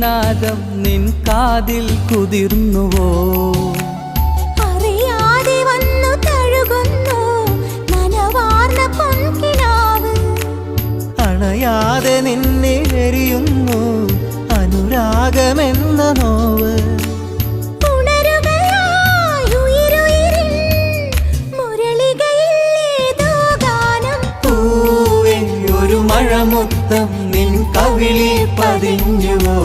നാദം നിൻ കാതിൽ കുതിർന്നുവോ? അറിയാതെ വന്നു തഴുകുന്നു നനവാർന്ന പൊൻകിനാവ്. അണയാതെ നിന്നെ എരിയുന്നു അനുരാഗമെന്ന നോവ്. മഴമുത്തം നിൻ കവിളിൽ പതിഞ്ഞുവോ?